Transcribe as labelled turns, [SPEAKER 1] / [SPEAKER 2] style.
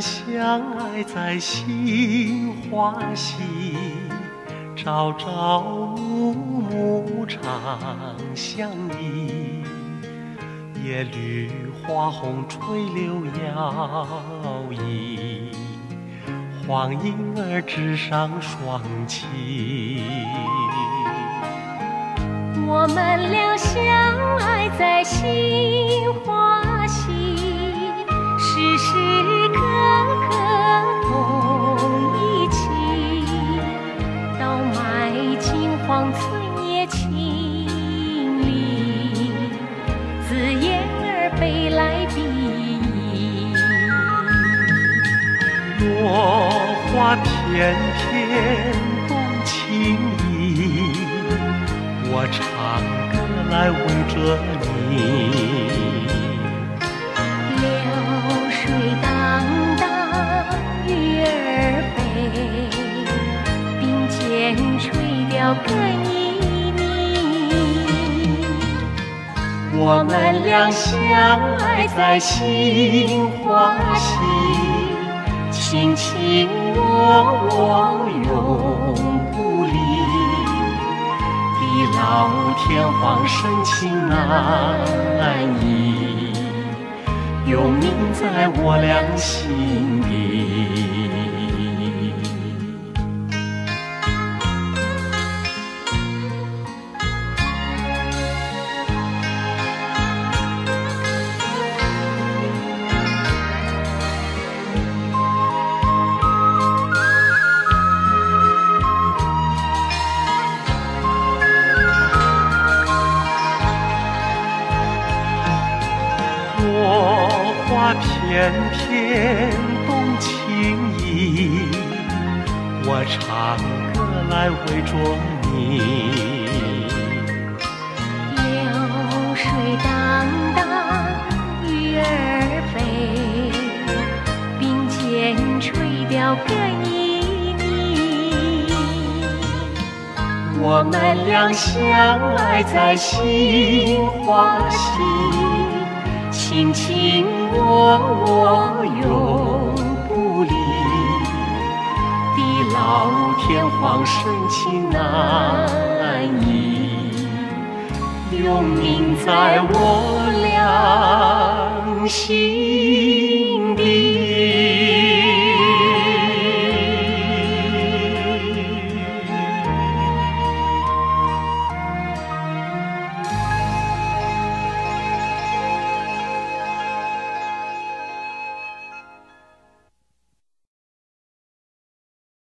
[SPEAKER 1] 相爱在杏花溪，朝朝暮暮常相依。叶绿花红垂柳摇曳，黄莺儿枝上双栖。
[SPEAKER 2] 我们俩相爱在杏花溪，时时刻刻同一起。倒卖金黄寸叶情里，自燕儿飞来比翼。
[SPEAKER 1] 落花片片动情意，我唱歌来围着你。
[SPEAKER 2] 流水荡荡，鱼儿飞，并肩垂钓更旖旎。
[SPEAKER 1] 我们俩相爱在杏花溪，卿卿我我永不离。地老天荒深情难移，永铭在我俩心底。落花片片动情意，我唱歌来围着你。
[SPEAKER 2] 流水荡荡，鱼儿飞，并肩垂钓更旖旎。
[SPEAKER 1] 我们俩相爱在杏花溪，卿卿我我永不离。地老天荒深情难移，永铭在我俩心